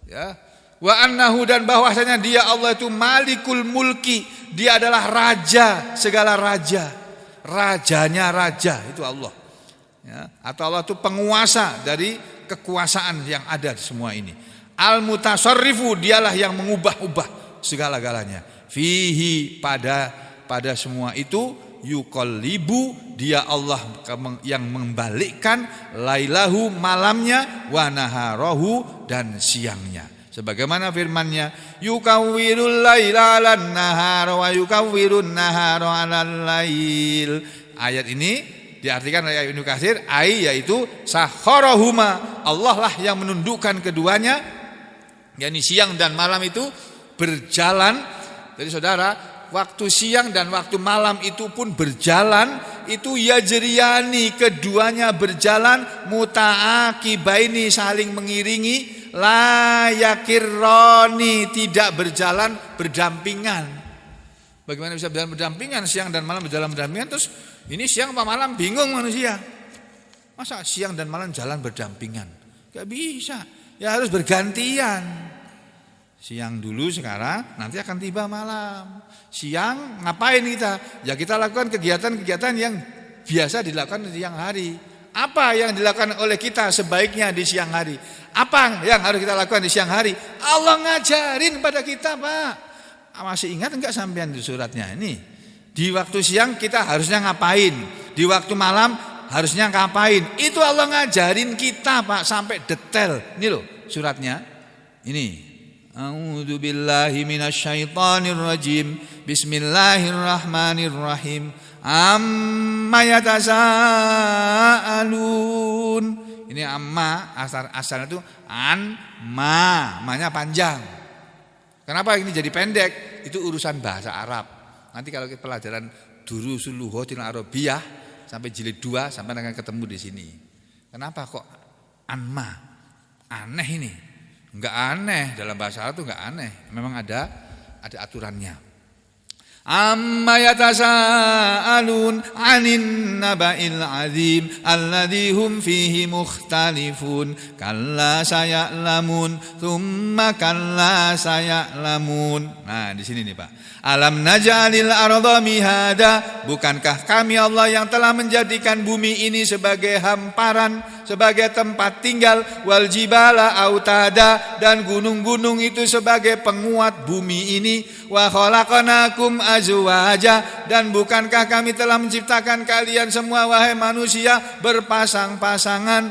Ya. Wa annahu, dan bahwasanya dia Allah itu malikul mulki, dia adalah raja segala raja. Rajanya raja itu Allah ya, atau Allah itu penguasa dari kekuasaan yang ada di semua ini. Al-mutasarrifu, dialah yang mengubah-ubah segala-galanya. Fihi, pada semua itu, yuqallibu, dia Allah yang membalikkan lailahu malamnya, wa naharahu dan siangnya. Sebagaimana firman-Nya, yukawwirul laila 'alan nahar wa yukawwirun nahara 'alal lail. Ayat ini diartikan oleh Ibnu Katsir, yaitu sakharahuma, Allah lah yang menundukkan keduanya, yakni siang dan malam itu berjalan. Jadi saudara, waktu siang dan waktu malam itu pun berjalan, itu yajriyani, keduanya berjalan, muta'aqibaini, saling mengiringi, la yakirroni, tidak berjalan berdampingan. Bagaimana bisa berjalan berdampingan? Siang dan malam berjalan berdampingan, terus ini siang apa malam, bingung manusia. Masa siang dan malam jalan berdampingan? Gak bisa, ya harus bergantian. Siang dulu sekarang, nanti akan tiba malam. Siang ngapain kita? Ya kita lakukan kegiatan-kegiatan yang biasa dilakukan di siang hari. Apa yang dilakukan oleh kita sebaiknya di siang hari? Apa yang harus kita lakukan di siang hari? Allah ngajarin pada kita Pak. Masih ingat enggak sampean di suratnya ini? Di waktu siang kita harusnya ngapain? Di waktu malam harusnya ngapain? Itu Allah ngajarin kita Pak, sampai detail. Ini loh suratnya. Ini. A'udzu billahi minasyaitonir rajim. Bismillahirrahmanirrahim. Amma yatasaalun. Ini amma asal itu ma-nya panjang. Kenapa ini jadi pendek? Itu urusan bahasa Arab. Nanti kalau kita pelajaran Durusul Lughatil Arabiyyah sampai jilid 2 sampai akan ketemu di sini. Kenapa kok anma? Aneh ini. Enggak aneh, dalam bahasa Arab itu enggak aneh. Memang ada aturannya. Amma yatasaalun 'anin naba'il 'adzim alladzi hum fihi mukhtalifun kalla saya'lamun tsumma kalla saya'lamun. Nah, di sini nih, Pak. Alam naj'alil arda mihada, bukankah kami Allah yang telah menjadikan bumi ini sebagai hamparan, sebagai tempat tinggal, wal jibala autada, dan gunung-gunung itu sebagai penguat bumi ini, wa khalaqnakum azwaja, dan bukankah kami telah menciptakan kalian semua wahai manusia berpasang-pasangan,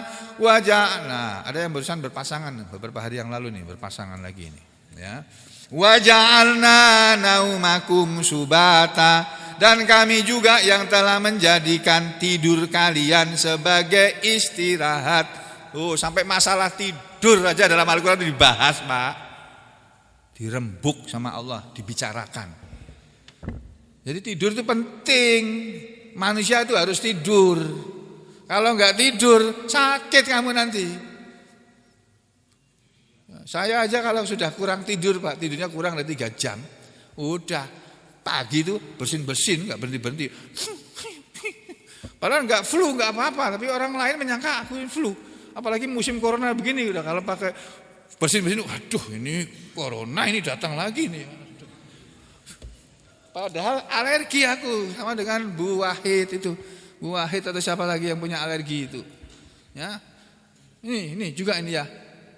nah, ada yang barusan berpasangan beberapa hari yang lalu nih, berpasangan lagi nih, ya. Wa ja'alna naumakum subata, dan kami juga yang telah menjadikan tidur kalian sebagai istirahat. Sampai masalah tidur aja dalam Al-Quran dibahas, Pak. Dirembuk sama Allah, dibicarakan. Jadi tidur itu penting. Manusia itu harus tidur. Kalau enggak tidur, sakit kamu nanti. Saya aja kalau sudah kurang tidur, Pak, tidurnya kurang dari 3 jam, udah pagi itu bersin-bersin, enggak berhenti-berhenti. Padahal enggak flu, enggak apa-apa, tapi orang lain menyangka aku flu. Apalagi musim corona begini, udah kalau pakai bersin-bersin, waduh ini corona ini datang lagi nih. Padahal alergi aku sama dengan Bu Wahid itu. Bu Wahid atau siapa lagi yang punya alergi itu. Ya. Ini juga ini ya.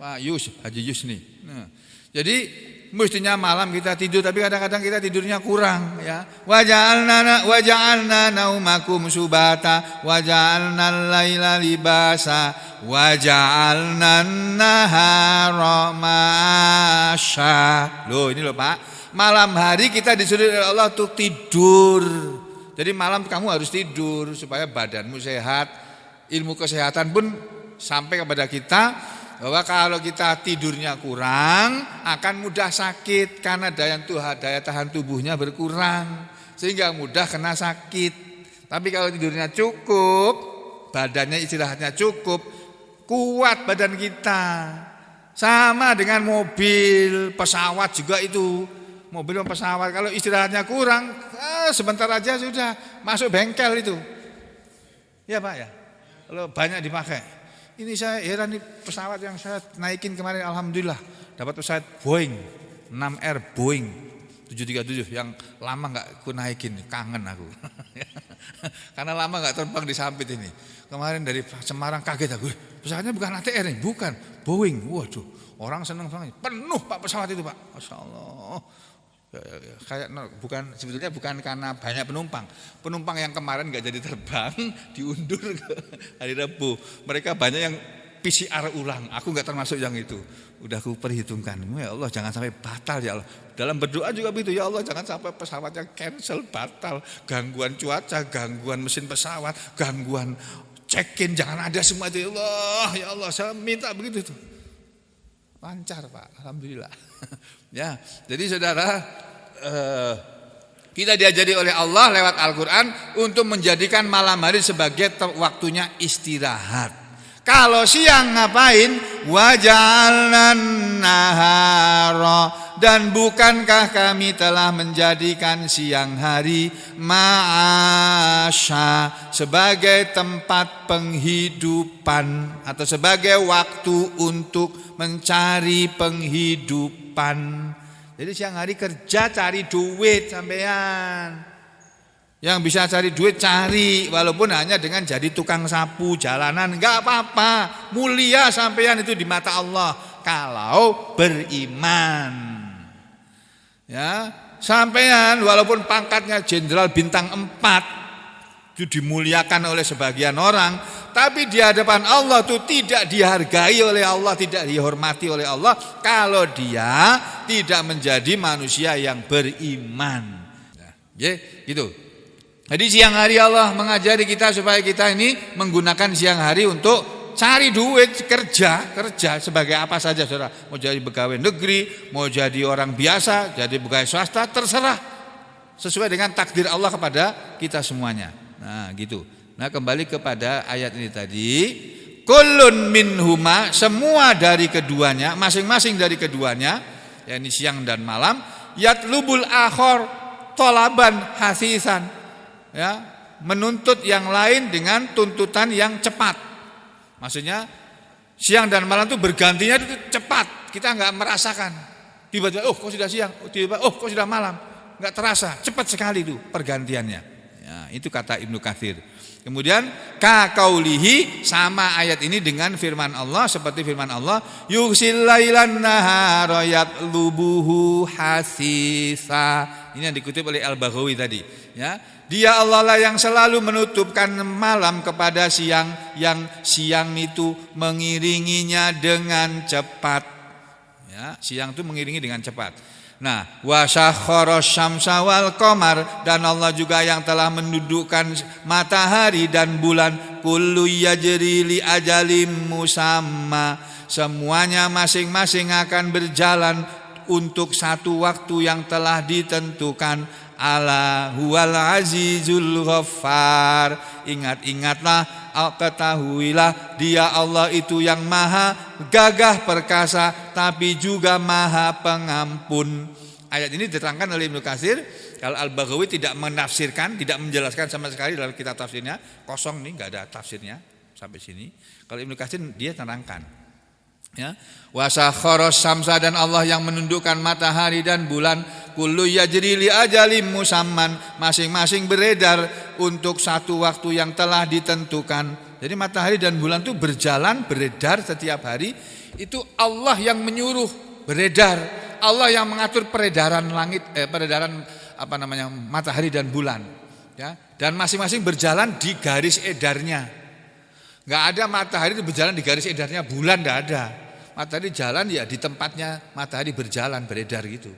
Pak Yus, Haji Yus nih. Nah, jadi mestinya malam kita tidur, tapi kadang-kadang kita tidurnya kurang, ya. Wa ja'alna naumakum subata wa ja'alna al-laila libasa wa ja'alna an-nahara ma'asya. Loh, ini loh, Pak. Malam hari kita disuruh oleh Allah untuk tidur. Jadi malam kamu harus tidur supaya badanmu sehat. Ilmu kesehatan pun sampai kepada kita bahwa kalau kita tidurnya kurang akan mudah sakit karena daya tahan tubuhnya berkurang sehingga mudah kena sakit. Tapi kalau tidurnya cukup, badannya istirahatnya cukup, kuat badan kita. Sama dengan mobil, pesawat juga itu. Mobil dan pesawat kalau istirahatnya kurang, sebentar aja sudah masuk bengkel itu. Ya, Pak, ya. Kalau banyak dipakai. Ini saya heran nih, pesawat yang saya naikin kemarin, alhamdulillah dapat pesawat Boeing 6R Boeing 737 yang lama nggak aku naikin, kangen aku. Karena lama nggak terbang di Sampit ini. Kemarin dari Semarang kaget aku, pesawatnya bukan ATR nih, bukan Boeing. Waduh, orang seneng banget, penuh Pak pesawat itu, Pak. Masya Allah. Kayak bukan, sebetulnya bukan karena banyak penumpang yang kemarin nggak jadi terbang diundur ke hari Rabu. Mereka banyak yang PCR ulang, aku nggak termasuk yang itu. Udah aku perhitungkan, ya Allah jangan sampai batal ya Allah. Dalam berdoa juga begitu, ya Allah jangan sampai pesawatnya cancel, batal, gangguan cuaca, gangguan mesin pesawat, gangguan check-in, jangan ada semua itu, ya Allah saya minta begitu tuh. Lancar, Pak, alhamdulillah. Ya, jadi saudara, kita diajari oleh Allah lewat Al-Quran untuk menjadikan malam hari sebagai waktunya istirahat. Kalau siang ngapain? Waja'alnan nahara, dan bukankah kami telah menjadikan siang hari ma'asya sebagai tempat penghidupan atau sebagai waktu untuk mencari penghidupan. Jadi siang hari kerja cari duit sampean. Yang bisa cari duit cari, walaupun hanya dengan jadi tukang sapu jalanan, enggak apa-apa. Mulia sampean itu di mata Allah kalau beriman. Ya, sampean walaupun pangkatnya jenderal bintang 4 itu dimuliakan oleh sebagian orang, tapi di hadapan Allah itu tidak dihargai oleh Allah, tidak dihormati oleh Allah kalau dia tidak menjadi manusia yang beriman. Ya, gitu. Jadi siang hari Allah mengajari kita supaya kita ini menggunakan siang hari untuk cari duit, kerja sebagai apa saja, saudara. Mau jadi pegawai negeri, mau jadi orang biasa, jadi pegawai swasta, terserah. Sesuai dengan takdir Allah kepada kita semuanya. Nah, gitu. Nah, kembali kepada ayat ini tadi, kullun minhuma, semua dari keduanya, masing-masing dari keduanya, yakni siang dan malam, yatlubul akhor, talaban hasisan, ya, menuntut yang lain dengan tuntutan yang cepat. Maksudnya siang dan malam itu bergantinya itu cepat, kita nggak merasakan. Tiba-tiba kok sudah siang, tiba-tiba kok sudah malam, nggak terasa, cepat sekali itu pergantiannya. Ya, itu kata Ibnu Katsir. Kemudian kakaulihi, sama ayat ini dengan firman Allah, seperti firman Allah, yughsil lailan nahara yatlubuhu hasisa. Ini yang dikutip oleh Al-Baghawi tadi, ya. Dia Allah lah yang selalu menutupkan malam kepada siang, yang siang itu mengiringinya dengan cepat. Ya, siang itu mengiringi dengan cepat. Nah, wasyakhara syamsa wal qamar, dan Allah juga yang telah mendudukkan matahari dan bulan, kullu yajri li ajalim musamma, semuanya masing-masing akan berjalan untuk satu waktu yang telah ditentukan. Ala huwal azizul ghaffar, ingat-ingatlah, ketahuilah, dia Allah itu yang maha gagah perkasa, tapi juga maha pengampun. Ayat ini diterangkan oleh Ibnu Katsir. Kalau Al-Baghawi tidak menafsirkan, tidak menjelaskan sama sekali dalam kitab tafsirnya, kosong nih, nggak ada tafsirnya sampai sini. Kalau Ibnu Katsir dia terangkan. Ya, wasakhara syamsa, dan Allah yang menundukkan matahari dan bulan, kullu yajri li ajalim musamman, masing-masing beredar untuk satu waktu yang telah ditentukan. Jadi matahari dan bulan itu berjalan, beredar setiap hari. Itu Allah yang menyuruh beredar, Allah yang mengatur peredaran langit, peredaran matahari dan bulan. Ya, dan masing-masing berjalan di garis edarnya. Nggak ada matahari itu berjalan di garis edarnya bulan, nggak ada. Matahari jalan ya di tempatnya matahari berjalan, beredar gitu.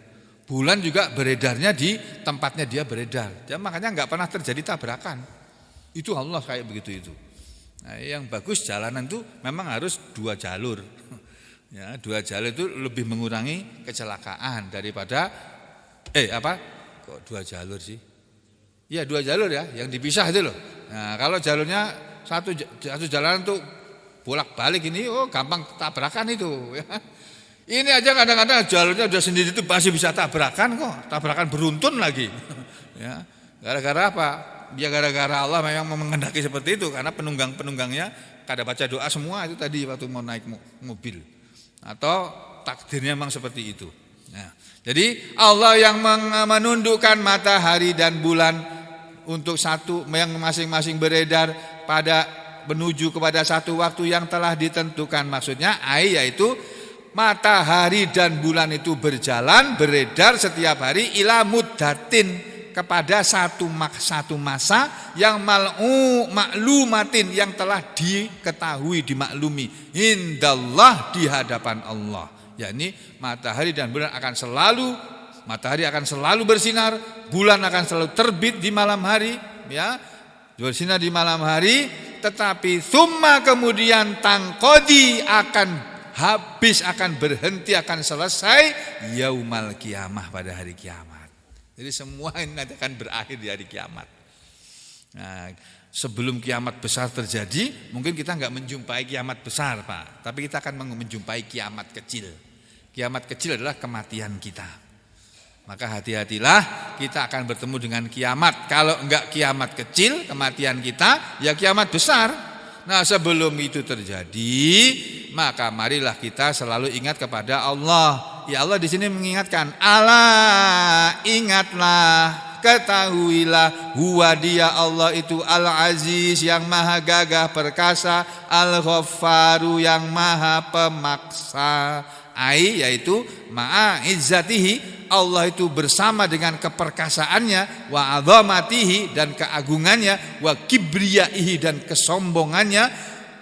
Bulan juga beredarnya di tempatnya dia beredar. Ya, makanya nggak pernah terjadi tabrakan. Itu Allah kayak begitu itu. Nah, yang bagus jalanan itu memang harus 2 jalur. Ya, 2 jalur itu lebih mengurangi kecelakaan daripada kok 2 jalur sih? Iya, 2 jalur ya, yang dipisah itu loh. Nah, kalau jalurnya satu jalan tuh bolak-balik ini, gampang tabrakan itu. Ya. Ini aja kadang-kadang jalurnya udah sendiri itu masih bisa tabrakan kok, tabrakan beruntun lagi. Ya, gara-gara apa? Ya gara-gara Allah memang mengendaki seperti itu, karena penunggang-penunggangnya kada baca doa semua itu tadi waktu mau naik mobil, atau takdirnya memang seperti itu. Nah, jadi Allah yang menundukkan matahari dan bulan untuk satu yang masing-masing beredar pada menuju kepada satu waktu yang telah ditentukan. Maksudnya yaitu matahari dan bulan itu berjalan, beredar setiap hari ila muddatin, kepada satu masa yang maklumatin, yang telah diketahui, dimaklumi, indallah, di hadapan Allah. Yakni matahari dan bulan akan selalu, matahari akan selalu bersinar, bulan akan selalu terbit di malam hari, ya, bersinar di malam hari, tetapi summa kemudian tangkodi, akan habis, akan berhenti, akan selesai yaumal kiamah, pada hari kiamat. Jadi semua ini nanti akan berakhir di hari kiamat. Nah, sebelum kiamat besar terjadi, mungkin kita enggak menjumpai kiamat besar, Pak, tapi kita akan menjumpai kiamat kecil. Kiamat kecil adalah kematian kita. Maka hati-hatilah, kita akan bertemu dengan kiamat. Kalau enggak kiamat kecil, kematian kita, ya kiamat besar. Nah, sebelum itu terjadi, maka marilah kita selalu ingat kepada Allah. Ya, Allah di sini mengingatkan, ala, ingatlah, ketahuilah, huwa, dia Allah itu al-aziz, yang maha gagah perkasa, al-ghaffaru, yang maha pemaksa. Yaitu ma'a izzatihi, Allah itu bersama dengan keperkasaannya, wa azamatihi, dan keagungannya, wa kibriyaihi, dan kesombongannya.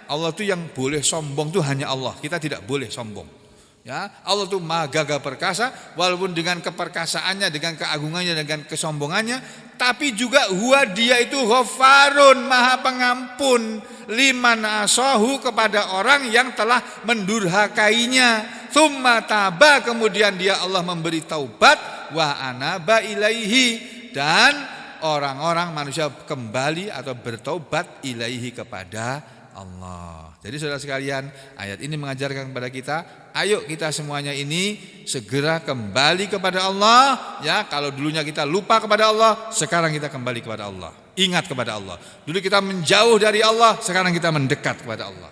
Allah itu yang boleh sombong itu hanya Allah, kita tidak boleh sombong. Ya, Allah itu maha gagah perkasa, walaupun dengan keperkasaannya, dengan keagungannya, dengan kesombongannya, tapi juga huwa, dia itu ghaffarun, maha pengampun, liman asahu, kepada orang yang telah mendurhakainya. Tsumma taba, kemudian dia Allah memberi taubat, wa anaba ilaihi, dan orang-orang manusia kembali atau bertaubat ilaihi, kepada Allah. Jadi saudara sekalian, ayat ini mengajarkan kepada kita, ayo kita semuanya ini segera kembali kepada Allah. Ya, kalau dulunya kita lupa kepada Allah, sekarang kita kembali kepada Allah. Ingat kepada Allah. Dulu kita menjauh dari Allah, sekarang kita mendekat kepada Allah.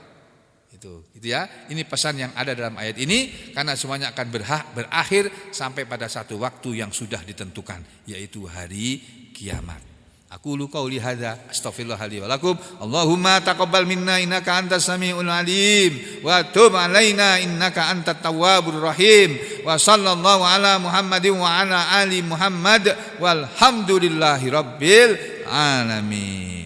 Itu ya. Ini pesan yang ada dalam ayat ini, karena semuanya akan berakhir sampai pada satu waktu yang sudah ditentukan, yaitu hari kiamat. Aku lu qauli hadza astaghfirullah li wa lakum. Allahumma taqabbal minna innaka antas samiul alim wa tub alaina innaka antat tawwabur rahim. Wa sallallahu ala Muhammadin wa ala ali Muhammad walhamdulillahi rabbil alamin.